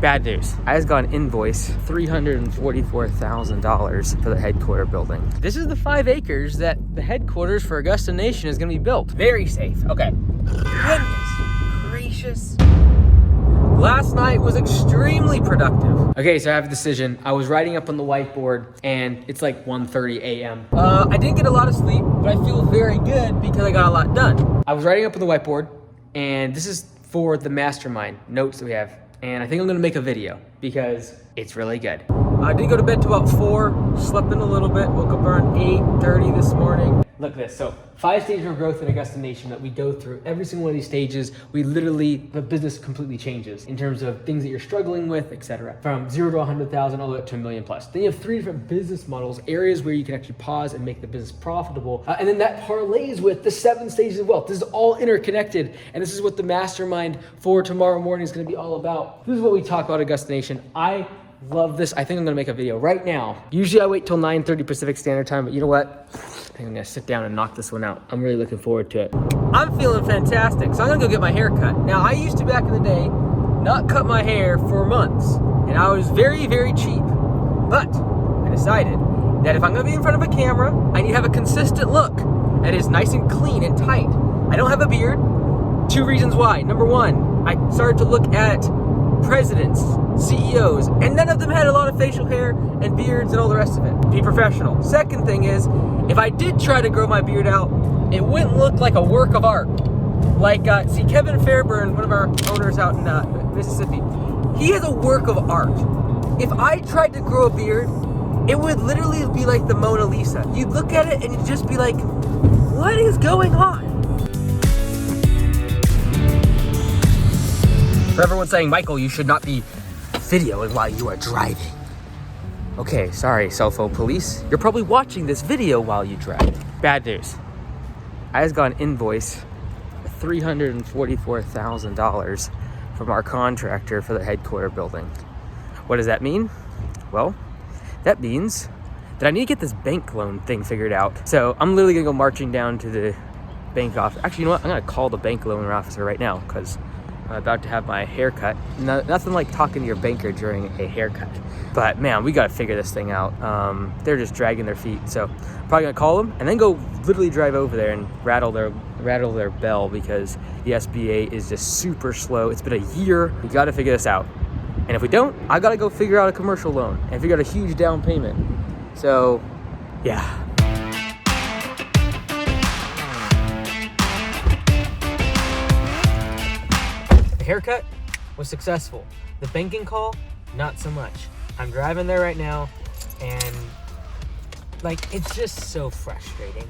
Bad news. I just got an invoice, $344,000 for the headquarter building. This is the 5 acres that the headquarters for Augusta Nation is gonna be built. Very safe. Okay. Goodness gracious. Last night was extremely productive. Okay, so I have a decision. I was writing up on the whiteboard and it's like 1:30 a.m. I didn't get a lot of sleep, but I feel very good because I got a lot done. I was writing up on the whiteboard and this is for the mastermind notes that we have. And I think I'm gonna make a video because it's really good. I did go to bed till about 4, slept in a little bit, woke up around 8:30 this morning. Look at this, so 5 stages of growth in Augusta Nation that we go through. Every single one of these stages, the business completely changes in terms of things that you're struggling with, etc. From 0 to 100,000 all the way up to $1 million plus. Then you have 3 different business models, areas where you can actually pause and make the business profitable. And then that parlays with the 7 stages of wealth. This is all interconnected. And this is what the mastermind for tomorrow morning is gonna be all about. This is what we talk about Augusta Nation. I love this. I think I'm gonna make a video right now. Usually I wait till 9:30 Pacific Standard Time, but you know what? I think I'm gonna sit down and knock this one out. I'm really looking forward to it. I'm feeling fantastic, so I'm gonna go get my hair cut. Now, I used to, back in the day, not cut my hair for months, and I was very, very cheap. But I decided that if I'm gonna be in front of a camera, I need to have a consistent look that is nice and clean and tight. I don't have a beard. 2 reasons why. Number 1, I started to look at presidents, CEOs, and none of them had a lot of facial hair and beards and all the rest of it. Be professional. Second thing is, if I did try to grow my beard out, it wouldn't look like a work of art. Like, see, Kevin Fairburn, one of our owners out in Mississippi, he has a work of art. If I tried to grow a beard, it would literally be like the Mona Lisa. You'd look at it and you'd just be like, what is going on? For everyone saying, Michael, you should not be videoing while you are driving. Okay, sorry, cell phone police. You're probably watching this video while you drive. Bad news. I just got an invoice, $344,000 from our contractor for the headquarter building. What does that mean? Well, that means that I need to get this bank loan thing figured out. So I'm literally gonna go marching down to the bank office. Actually, you know what? I'm gonna call the bank loan officer right now because I'm about to have my haircut. Nothing like talking to your banker during a haircut. But man, we gotta figure this thing out. They're just dragging their feet. So I'm probably gonna call them and then go literally drive over there and rattle their bell because the SBA is just super slow. It's been a year. We gotta figure this out. And if we don't, I gotta go figure out a commercial loan and figure out a huge down payment. So yeah. Haircut was successful. The banking call, not so much. I'm driving there right now and like, it's just so frustrating.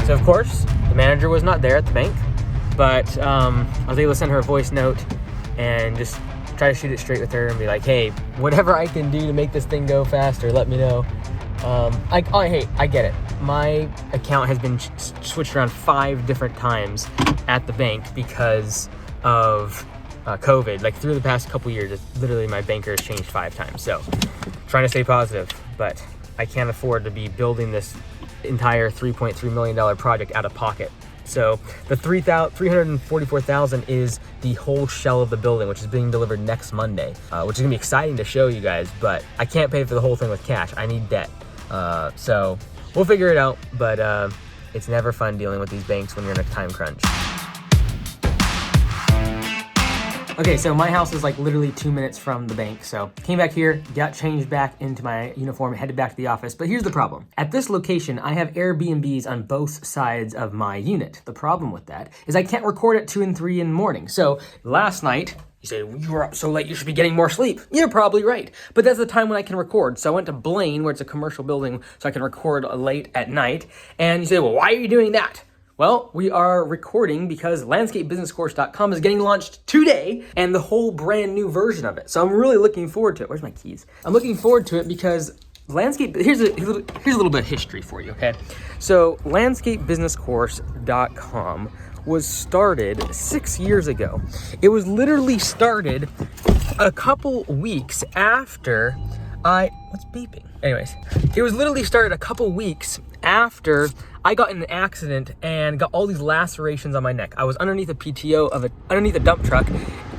So of course, the manager was not there at the bank, but I was able to send her a voice note and just try to shoot it straight with her and be like, hey, whatever I can do to make this thing go faster, let me know. Hey, I get it. My account has been switched around 5 different times at the bank because of COVID. Like through the past couple years, literally my banker has changed 5 times. So trying to stay positive, but I can't afford to be building this entire $3.3 million project out of pocket. So the $344,000 is the whole shell of the building, which is being delivered next Monday, which is gonna be exciting to show you guys, but I can't pay for the whole thing with cash. I need debt. So we'll figure it out, but it's never fun dealing with these banks when you're in a time crunch. Okay, so my house is like literally 2 minutes from the bank. So came back here, got changed back into my uniform, headed back to the office. But here's the problem. At this location, I have Airbnbs on both sides of my unit. The problem with that is I can't record at 2 and 3 in the morning. So last night, you say, you were up so late, you should be getting more sleep. You're probably right. But that's the time when I can record. So I went to Blaine, where it's a commercial building, so I can record late at night. And you say, well, why are you doing that? Well, we are recording because landscapebusinesscourse.com is getting launched today and the whole brand new version of it. So I'm really looking forward to it. Where's my keys? I'm looking forward to it because here's a little bit of history for you, okay? So landscapebusinesscourse.com was started 6 years ago. It was literally started a couple weeks after What's beeping? Anyways, it was literally started a couple weeks after I got in an accident and got all these lacerations on my neck. I was underneath underneath a dump truck,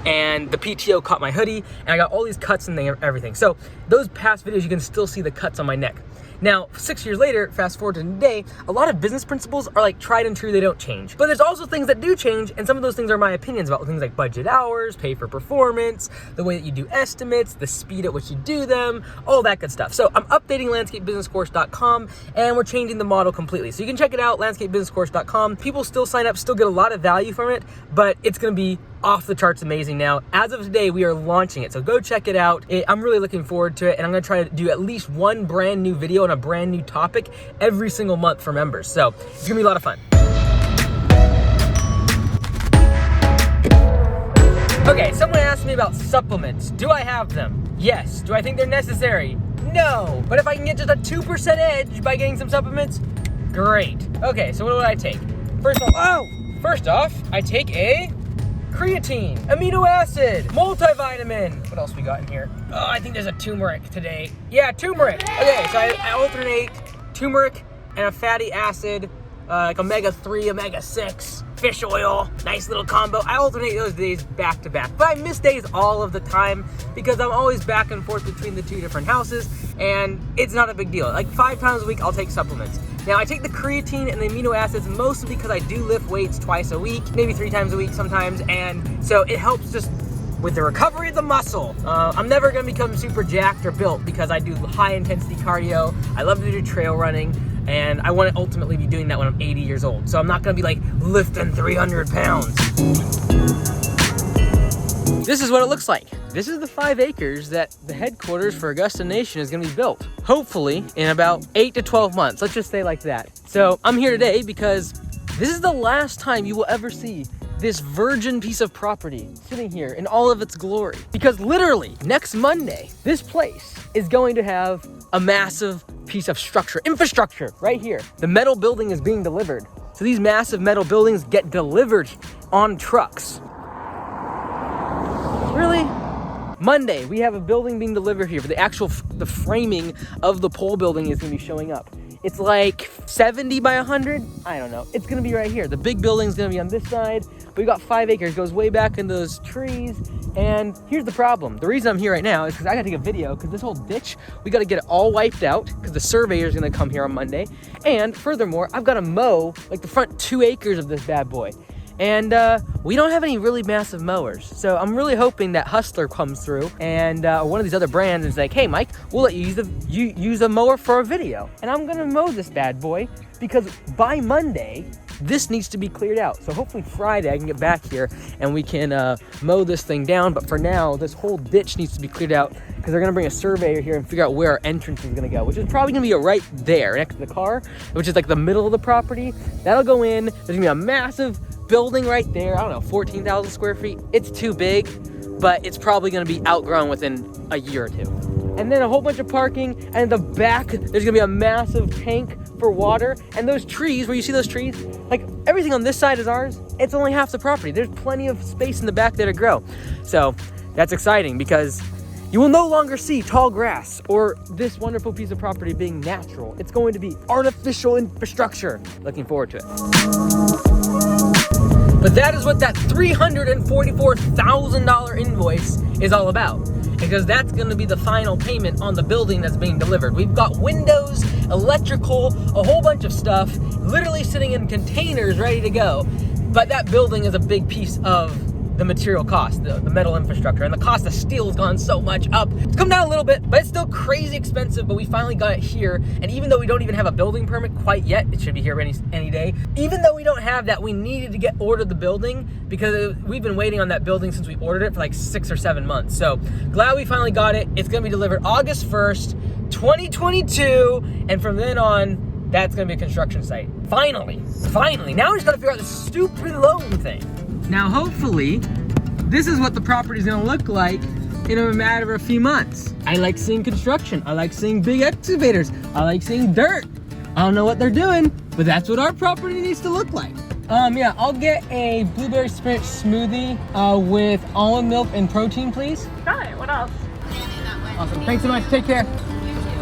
and the PTO caught my hoodie, and I got all these cuts and everything. So those past videos, you can still see the cuts on my neck. Now, 6 years later, fast forward to today, a lot of business principles are like tried and true, they don't change. But there's also things that do change, and some of those things are my opinions about things like budget hours, pay for performance, the way that you do estimates, the speed at which you do them, all that good stuff. So I'm updating landscapebusinesscourse.com, and we're changing the model completely. So you can check it out, landscapebusinesscourse.com. People still sign up, still get a lot of value from it, but it's gonna be off the charts amazing now. As of today, we are launching it, so go check it out. I'm really looking forward to it, and I'm gonna try to do at least one brand new video on a brand new topic every single month for members. So it's gonna be a lot of fun. Okay, someone asked me about supplements. Do I have them? Yes. Do I think they're necessary? No. But if I can get just a 2% edge by getting some supplements, great. Okay, so what do I take? First off, I take a creatine, amino acid, multivitamin. What else we got in here? Oh, I think there's a turmeric today. Yeah, turmeric. Okay, so I alternate turmeric and a fatty acid, like omega-3, omega-6, fish oil, nice little combo. I alternate those days back to back, but I miss days all of the time because I'm always back and forth between the two different houses, and it's not a big deal. Like 5 times a week, I'll take supplements. Now, I take the creatine and the amino acids mostly because I do lift weights twice a week, maybe 3 times a week sometimes, and so it helps just with the recovery of the muscle. I'm never gonna become super jacked or built because I do high intensity cardio. I love to do trail running, and I want to ultimately be doing that when I'm 80 years old. So I'm not gonna be like lifting 300 pounds. This is what it looks like. This is the 5 acres that the headquarters for Augusta Nation is gonna be built. Hopefully in about 8 to 12 months, let's just say like that. So I'm here today because this is the last time you will ever see this virgin piece of property sitting here in all of its glory. Because literally next Monday, this place is going to have a massive piece of infrastructure right here. The metal building is being delivered. So these massive metal buildings get delivered on trucks. Really? Monday, we have a building being delivered here, but the framing of the pole building is gonna be showing up. It's like 70 by 100. I don't know. It's gonna be right here. The big building's gonna be on this side. But we got 5 acres, goes way back in those trees. And here's the problem. The reason I'm here right now is because I gotta take a video because this whole ditch, we gotta get it all wiped out because the surveyor's gonna come here on Monday. And furthermore, I've gotta mow like the front 2 acres of this bad boy. And we don't have any really massive mowers. So I'm really hoping that Hustler comes through and one of these other brands is like, hey Mike, we'll let you use a mower for a video. And I'm gonna mow this bad boy because by Monday, this needs to be cleared out. So hopefully Friday I can get back here and we can mow this thing down. But for now, this whole ditch needs to be cleared out because they're gonna bring a surveyor here and figure out where our entrance is gonna go, which is probably gonna be right there next to the car, which is like the middle of the property. That'll go in, there's gonna be a massive building right there, I don't know, 14,000 square feet. It's too big, but it's probably gonna be outgrown within a year or 2. And then a whole bunch of parking, and in the back, there's gonna be a massive tank for water. And those trees, where you see those trees, like everything on this side is ours, it's only half the property. There's plenty of space in the back there to grow. So that's exciting because you will no longer see tall grass or this wonderful piece of property being natural. It's going to be artificial infrastructure. Looking forward to it. But that is what that $344,000 invoice is all about, because that's going to be the final payment on the building that's being delivered. We've got windows, electrical, a whole bunch of stuff, literally sitting in containers ready to go. But that building is a big piece of the material cost, the metal infrastructure, and the cost of steel has gone so much up. It's come down a little bit, but it's still crazy expensive, but we finally got it here. And even though we don't even have a building permit quite yet, it should be here any day. Even though we don't have that, we needed to get ordered the building because we've been waiting on that building since we ordered it for like 6 or 7 months. So glad we finally got it. It's gonna be delivered August 1st, 2022. And from then on, that's gonna be a construction site. Finally. Now we just gotta figure out this stupid loan thing. Now, hopefully, this is what the property is gonna look like in a matter of a few months. I like seeing construction. I like seeing big excavators. I like seeing dirt. I don't know what they're doing, but that's what our property needs to look like. Yeah, I'll get a blueberry spinach smoothie with almond milk and protein, please. Got it. What else? Awesome. Thanks so much. Take care. You too.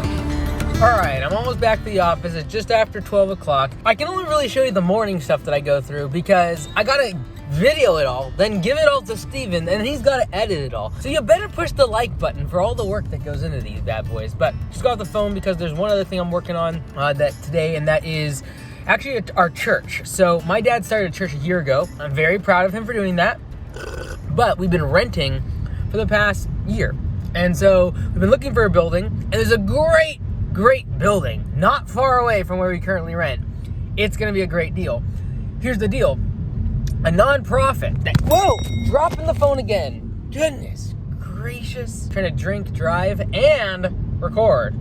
Alright, I'm almost back to the office. It's just after 12 o'clock. I can only really show you the morning stuff that I go through because I gotta video it all, then give it all to Steven, and he's gotta edit it all. So you better push the like button for all the work that goes into these bad boys. But just got off the phone because there's one other thing I'm working on that today, and that is actually our church. So my dad started a church a year ago. I'm very proud of him for doing that. But we've been renting for the past year. And so we've been looking for a building, and there's a great building not far away from where we currently rent. It's gonna be a great deal. Here's the deal. A non-profit that, whoa, dropping the phone again. Goodness gracious. Trying to drink, drive, and record.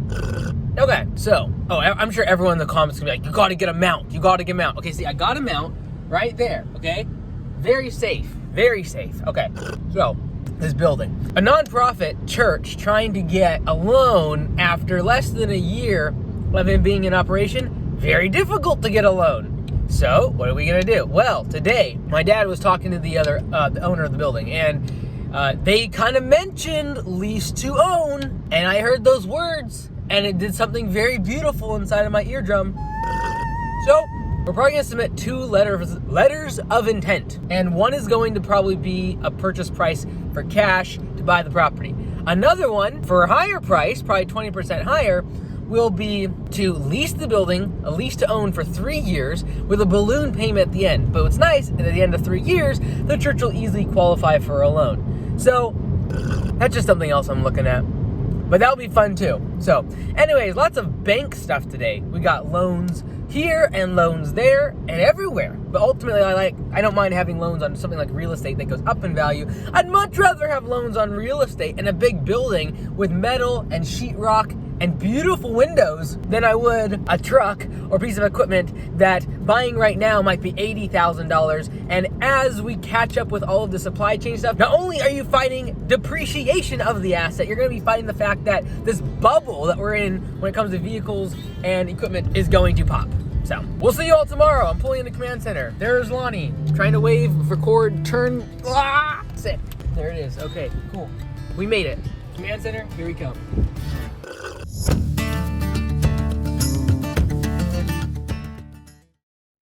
Okay, so, I'm sure everyone in the comments is gonna be like, you gotta get a mount, you gotta get a mount. Okay, see, I got a mount right there, okay? Very safe, okay. So, this building. A non-profit church trying to get a loan after less than a year of it being in operation, very difficult to get a loan. So, what are we gonna do? Well, today, my dad was talking to the owner of the building, and they kind of mentioned lease to own, and I heard those words, and it did something very beautiful inside of my eardrum. So, we're probably gonna submit 2 letters of intent, and one is going to probably be a purchase price for cash to buy the property. Another one, for a higher price, probably 20% higher, will be to lease the building, a lease to own for 3 years with a balloon payment at the end. But what's nice, at the end of 3 years, the church will easily qualify for a loan. So that's just something else I'm looking at. But that'll be fun too. So anyways, lots of bank stuff today. We got loans here and loans there and everywhere. But ultimately, I don't mind having loans on something like real estate that goes up in value. I'd much rather have loans on real estate in a big building with metal and sheetrock and beautiful windows than I would a truck or piece of equipment that buying right now might be $80,000. And as we catch up with all of the supply chain stuff, not only are you fighting depreciation of the asset, you're gonna be fighting the fact that this bubble that we're in when it comes to vehicles and equipment is going to pop. So, we'll see you all tomorrow. I'm pulling in the command center. There's Lonnie, trying to wave, record, turn, sit. There it is, okay, cool. We made it. Command center, here we come.